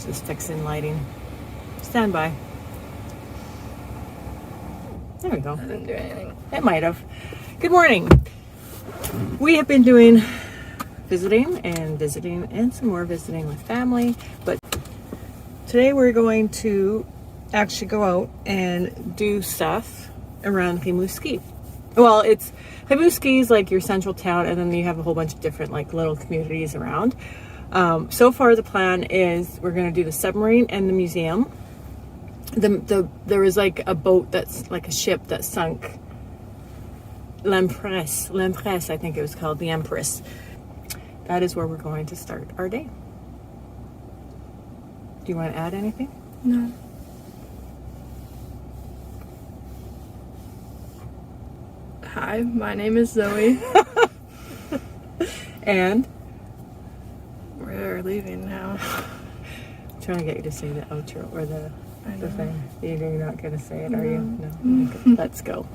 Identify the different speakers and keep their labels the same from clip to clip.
Speaker 1: Just fixing lighting. Stand by. There we go.
Speaker 2: Didn't do anything.
Speaker 1: It might have. Good morning. We have been doing visiting and some more visiting with family, but today we're going to actually go out and do stuff around Rimouski. Well, Rimouski is like your central town, and then you have a whole bunch of different like little communities around. So far the plan is we're going to do the submarine and the museum. There was like a boat that's like a ship that sunk. L'Empress, I think it was called, the Empress. That is where we're going to start our day. Do you want to add anything?
Speaker 2: No. Hi, my name is Zoe.
Speaker 1: And?
Speaker 2: We're leaving now.
Speaker 1: I'm trying to get you to say the outro or the thing. You're not going to say it, are you? No. Okay. Let's go.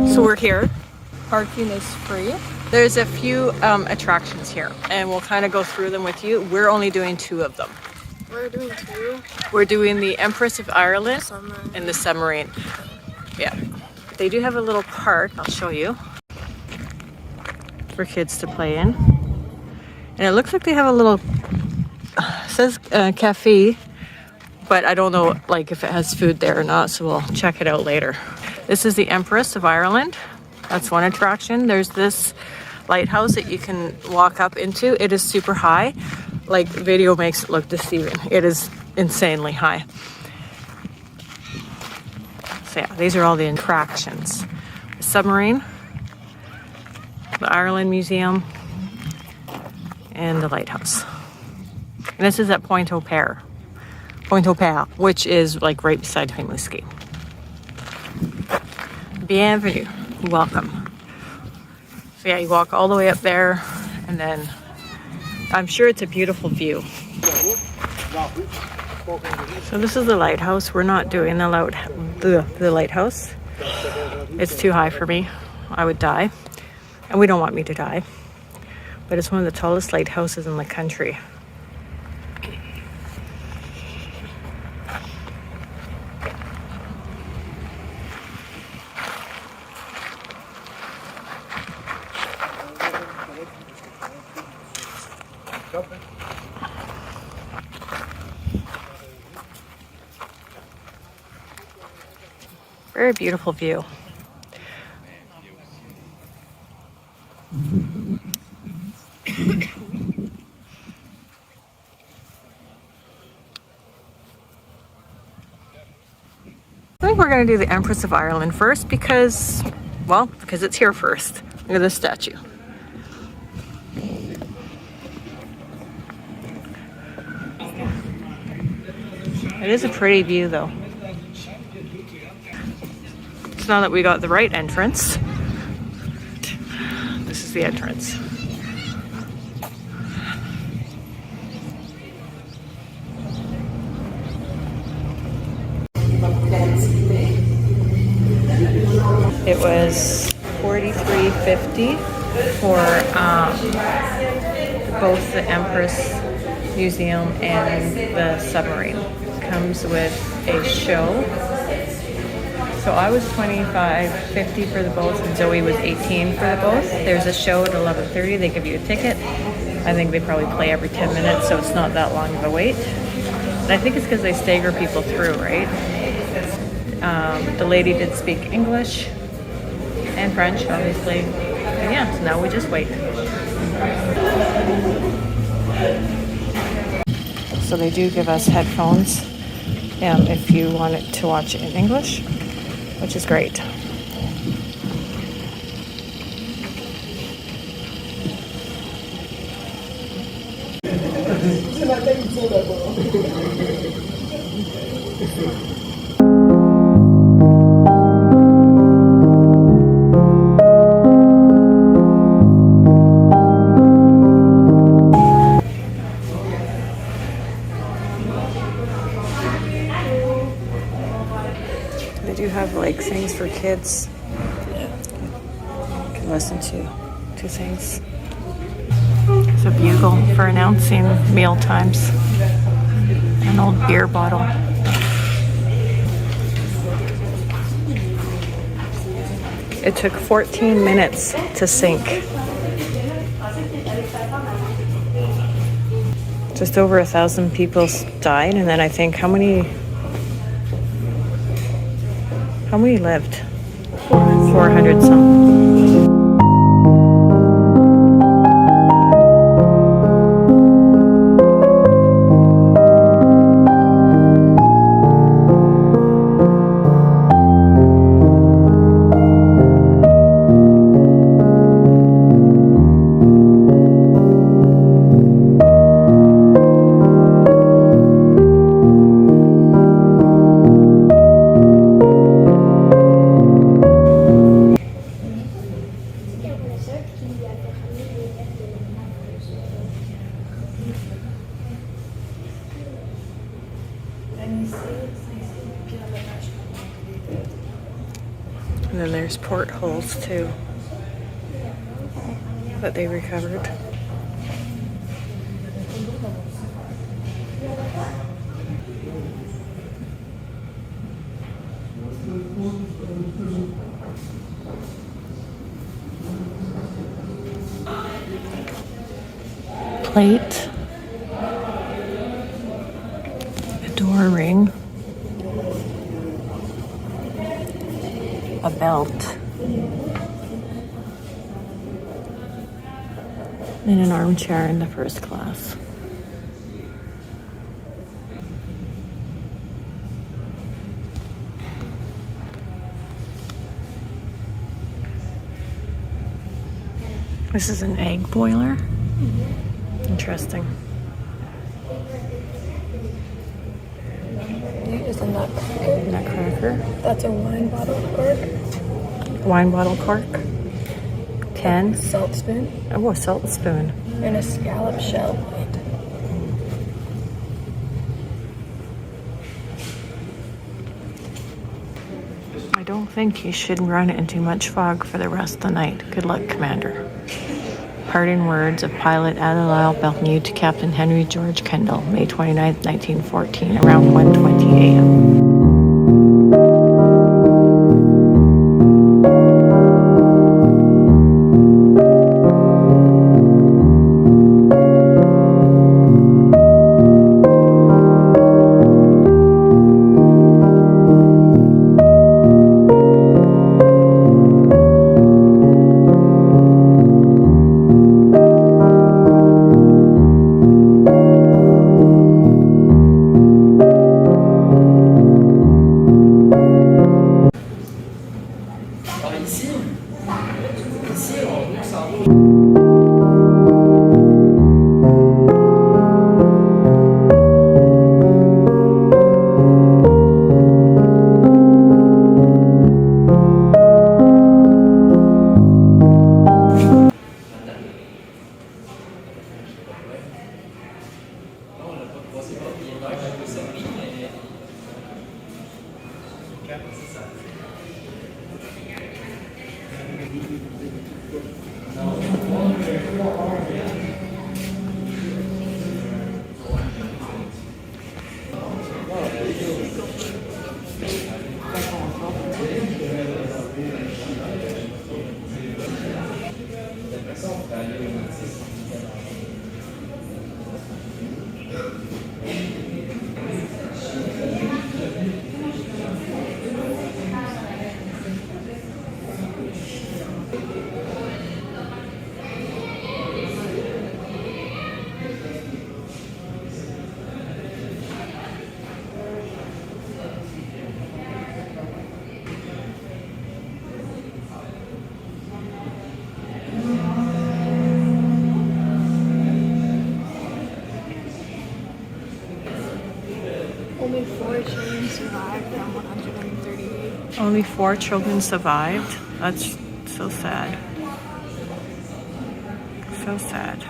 Speaker 1: So we're here. Parking is free. There's a few attractions here, and we'll kind of go through them with you. We're only doing 2 of them.
Speaker 2: We're doing 2.
Speaker 1: We're doing the Empress of Ireland
Speaker 2: Submarine.
Speaker 1: and the submarine. Yeah. They do have a little park, I'll show you, for kids to play in. And it looks like they have a little, it says cafe, but I don't know like if it has food there or not, so we'll check it out later. This is the Empress of Ireland. That's one attraction. There's this lighthouse that you can walk up into. It is super high. Like, video makes it look deceiving. It is insanely high. So yeah, these are all the attractions. The submarine, the Ireland Museum, and the lighthouse. And this is at Point au Pair, which is like right beside Rimouski. Bienvenue. Welcome. So yeah, you walk all the way up there, and then I'm sure it's a beautiful view. So this is the lighthouse. We're not doing the lighthouse. It's too high for me. I would die, and we don't want me to die. But it's one of the tallest lighthouses in the country. Very beautiful view. I think we're going to do the Empress of Ireland first because it's here first. Look at this statue. It is a pretty view though. So now that we got the right entrance, this is the entrance. It was $43.50 for both the Empress Museum and the submarine. Comes with a show. So I was $25.50 for the both, and Zoe was $18 for the both. There's a show at 11:30. They give you a ticket. I think they probably play every 10 minutes, so it's not that long of a wait. And I think it's because they stagger people through, right? The lady did speak English and French, obviously. And yeah, so now we just wait. So they do give us headphones if you want it to watch it in English, which is great. They do have like things for kids.
Speaker 2: Yeah.
Speaker 1: You can listen to things. There's a bugle for announcing meal times. An old beer bottle. It took 14 minutes to sink. Just over 1,000 people died, and then I think how many lived? 400 some. And then there's portholes too that they recovered. Plate, a door ring, a belt, and an armchair in the first class. This is an egg boiler. Interesting.
Speaker 2: Is a nutcracker.
Speaker 1: Nutcracker.
Speaker 2: That's a wine bottle cork.
Speaker 1: Wine bottle cork. 10.
Speaker 2: Salt spoon.
Speaker 1: Oh, a salt spoon.
Speaker 2: And a scallop shell plate.
Speaker 1: I don't think you should run into much fog for the rest of the night. Good luck, Commander. Parting words of pilot Admiral Bellew to Captain Henry George Kendall, May 29, 1914, around 1:20 a.m.
Speaker 2: Only 4 children survived from 138.
Speaker 1: Only 4 children survived? That's so sad. So sad.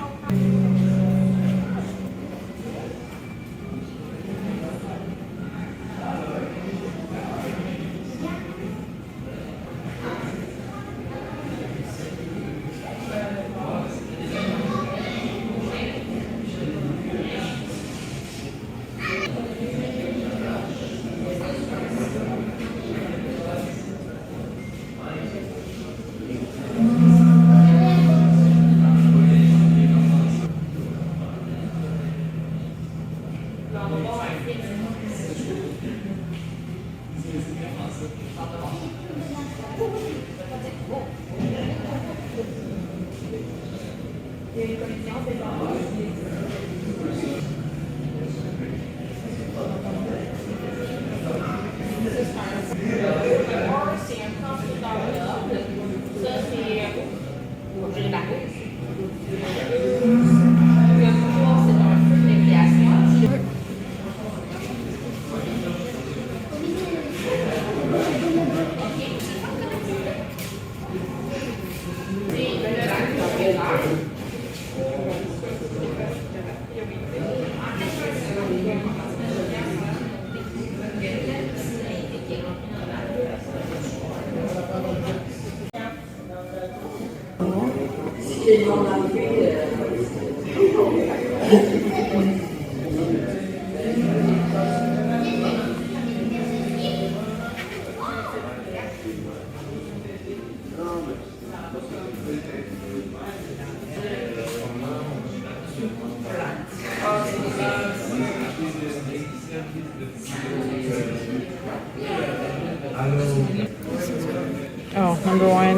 Speaker 1: Oh, number one.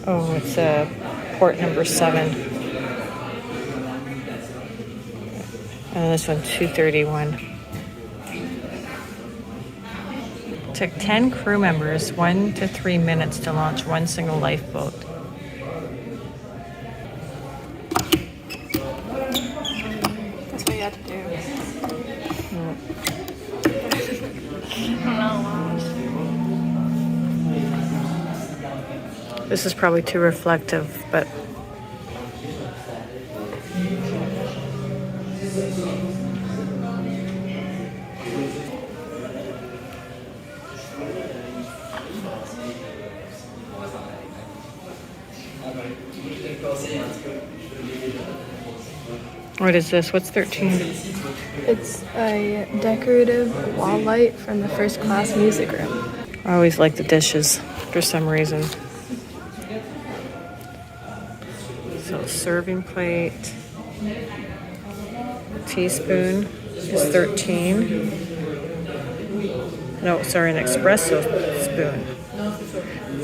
Speaker 1: Oh, it's port number 7. And this one, 231. Took 10 crew members 1 to 3 minutes to launch one single lifeboat.
Speaker 2: That's what you have to do.
Speaker 1: This is probably too reflective, but what is this? What's 13?
Speaker 2: It's a decorative wall light from the first class music room.
Speaker 1: I always like the dishes for some reason. So serving plate, teaspoon is 13. No, sorry, an espresso spoon.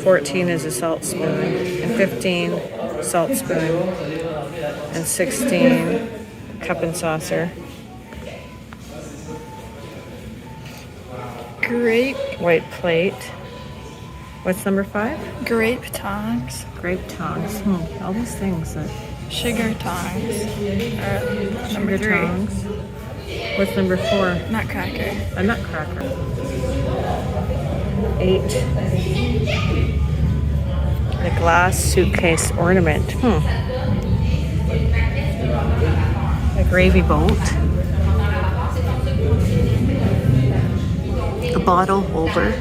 Speaker 1: 14 is a salt spoon, and 15 salt spoon, and 16 cup and saucer.
Speaker 2: Grape
Speaker 1: White plate. What's number 5?
Speaker 2: grape tongs.
Speaker 1: Grape tongs. All these things that
Speaker 2: Sugar tongs. Number
Speaker 1: sugar
Speaker 2: 3.
Speaker 1: tongs. What's number 4?
Speaker 2: Nutcracker.
Speaker 1: A nutcracker. 8. The glass suitcase ornament. A gravy boat. A bottle holder.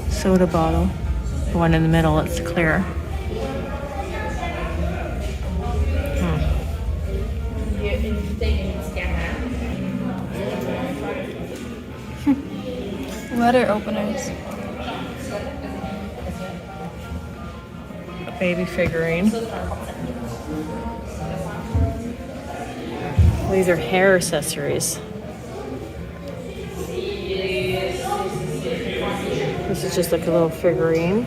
Speaker 1: Soda bottle. The one in the middle, it's clear.
Speaker 2: Letter openers.
Speaker 1: A baby figurine. These are hair accessories. This is just like a little figurine.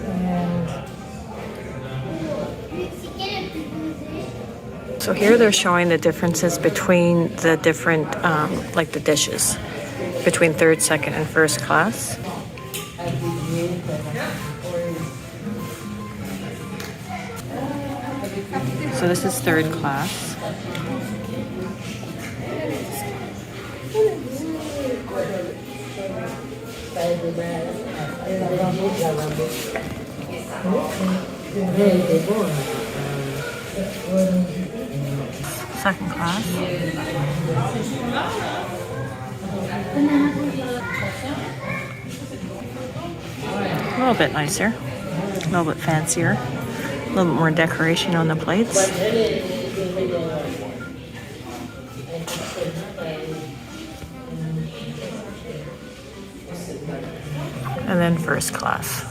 Speaker 1: And so here they're showing the differences between the different, like the dishes, between third, second, and first class. So this is third class. Second class. A little bit nicer, a little bit fancier, a little bit more decoration on the plates. And then first class.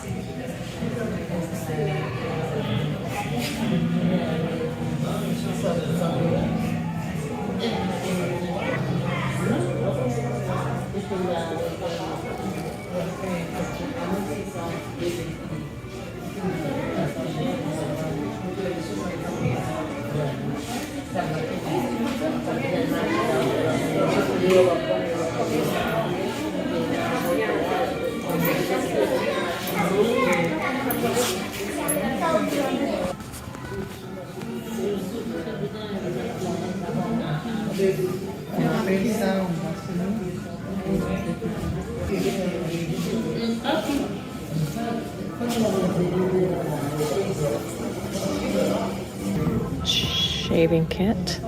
Speaker 1: Shaving kit.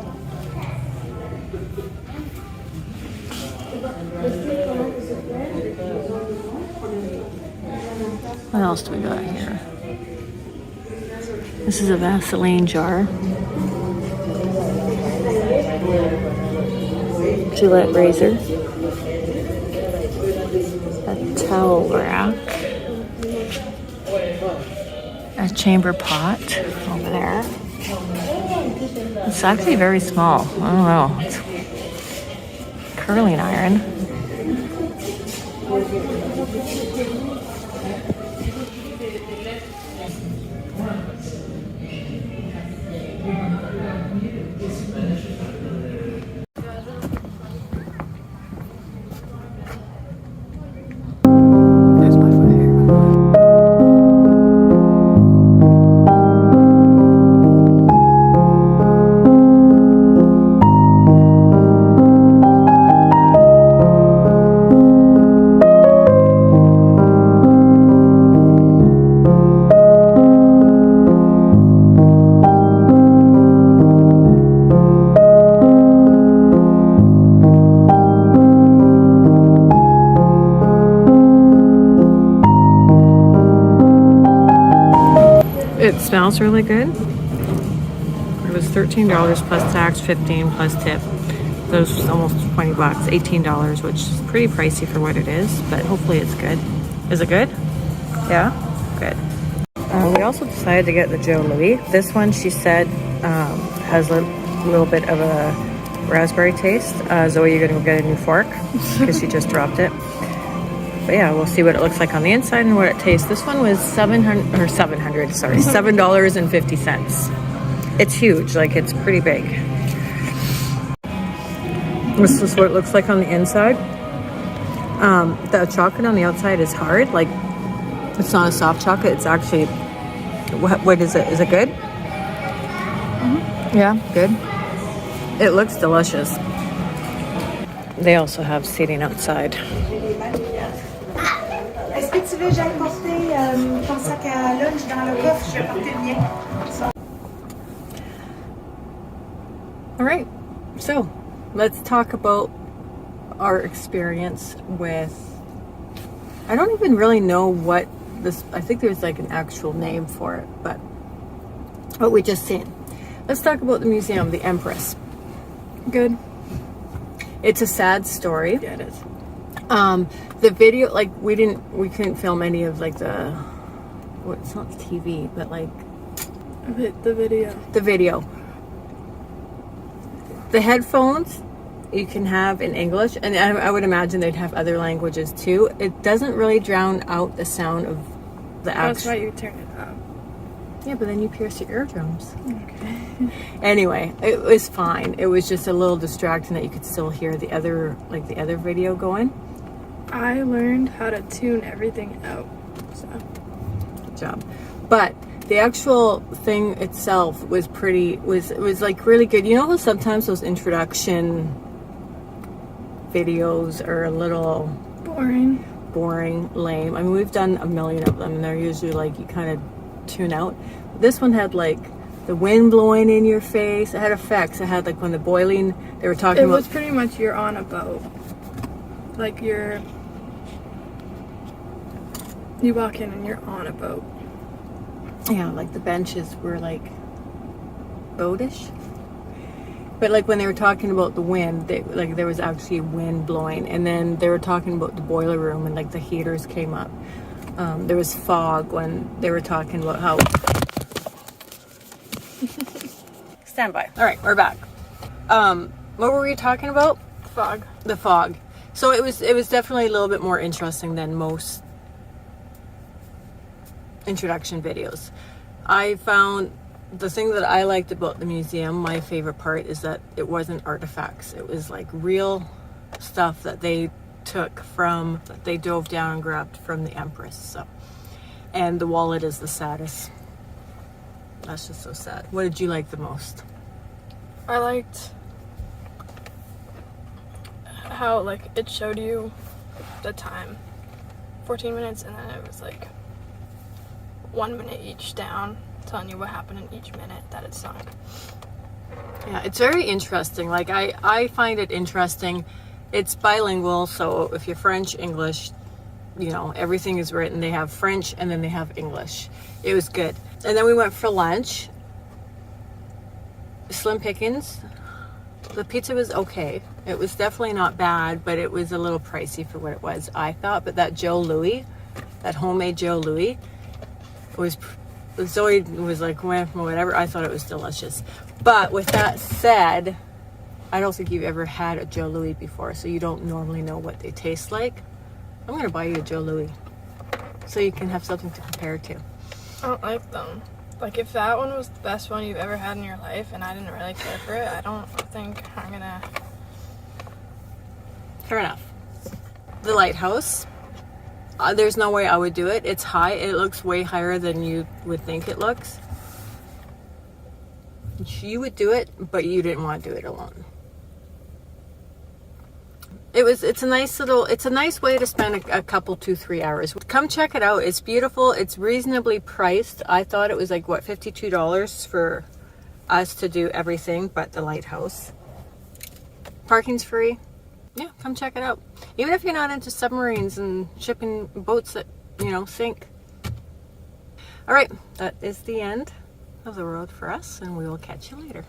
Speaker 1: What else do we got here? This is a Vaseline jar. Gillette razor. A towel rack. A chamber pot over there. It's actually very small. I don't know. It's curling iron. There's my foot here. It smells really good. It was $13 plus tax, $15 plus tip. Those was almost 20 bucks, $18, which is pretty pricey for what it is, but hopefully it's good. Is it good? Yeah? Good. We also decided to get the Joe Louis. This one, she said, has a little bit of a raspberry taste. Zoe, you're gonna go get a new fork because she just dropped it. But yeah, we'll see what it looks like on the inside and what it tastes. This one was $7.50. It's huge, like it's pretty big. This is what it looks like on the inside. The chocolate on the outside is hard, like it's not a soft chocolate. It's actually, what is it? Is it good? Mm-hmm. Yeah, good. It looks delicious. They also have seating outside.
Speaker 3: Est-ce que tu veux que j'aille porter ton sac à lunch dans le coffre? Je vais porter le mien.
Speaker 1: All right, so let's talk about our experience with, I don't even really know what this, I think there's like an actual name for it, but what we just seen. Let's talk about the museum, the Empress.
Speaker 2: Good.
Speaker 1: It's a sad story.
Speaker 2: Yeah, it is.
Speaker 1: The video, like we couldn't film any of like the, well, it's not TV, but like
Speaker 2: The video.
Speaker 1: the video. The headphones you can have in English, and I would imagine they'd have other languages too. It doesn't really drown out the sound of the
Speaker 2: That's
Speaker 1: actual.
Speaker 2: why you turn it up.
Speaker 1: Yeah, but then you pierce your eardrums.
Speaker 2: Okay.
Speaker 1: Anyway, it was fine. It was just a little distracting that you could still hear the other video going.
Speaker 2: I learned how to tune everything out. So
Speaker 1: Good job. But the actual thing itself was was like really good. You know how sometimes those introduction videos are a little boring, lame. I mean, we've done a million of them and they're usually like you kind of tune out. This one had like the wind blowing in your face. It had effects. It had like when the boiling, they were talking about.
Speaker 2: It was pretty much you're on a boat. Like you walk in and you're on a boat.
Speaker 1: Yeah, like the benches were like boatish. But like when they were talking about the wind, like there was actually wind blowing, and then they were talking about the boiler room and like the heaters came up. There was fog when they were talking about how. Stand by. All right, we're back. What were we talking about?
Speaker 2: Fog.
Speaker 1: The fog. So it was definitely a little bit more interesting than most introduction videos. I found the thing that I liked about the museum, my favorite part, is that it wasn't artifacts. It was like real stuff that they took from, that they dove down and grabbed from the Empress. So, and the wallet is the saddest. That's just so sad. What did you like the most?
Speaker 2: I liked how like it showed you the time, 14 minutes, and then it was like 1 minute each down, telling you what happened in each minute that it sunk.
Speaker 1: Yeah, it's very interesting. Like I find it interesting. It's bilingual, so if you're French, English, you know, everything is written. They have French and then they have English. It was good. And then we went for lunch. Slim pickings. The pizza was okay. It was definitely not bad, but it was a little pricey for what it was, I thought. But that Joe Louis, that homemade Joe Louis, was, Zoe was like, well, whatever. I thought it was delicious. But with that said, I don't think you've ever had a Joe Louis before, so you don't normally know what they taste like. I'm going to buy you a Joe Louis so you can have something to compare to.
Speaker 2: I don't like them. Like, if that one was the best one you've ever had in your life and I didn't really care for it, I don't think I'm gonna...
Speaker 1: Fair enough. The lighthouse. There's no way I would do it. It's high. It looks way higher than you would think it looks. You would do it, but you didn't want to do it alone. It's a nice way to spend a couple, 2-3 hours. Come check it out. It's beautiful. It's reasonably priced. I thought it was like, what, $52 for us to do everything but the lighthouse. Parking's free. Yeah, come check it out. Even if you're not into submarines and shipping boats that, you know, sink. All right, that is the end of the road for us, and we will catch you later.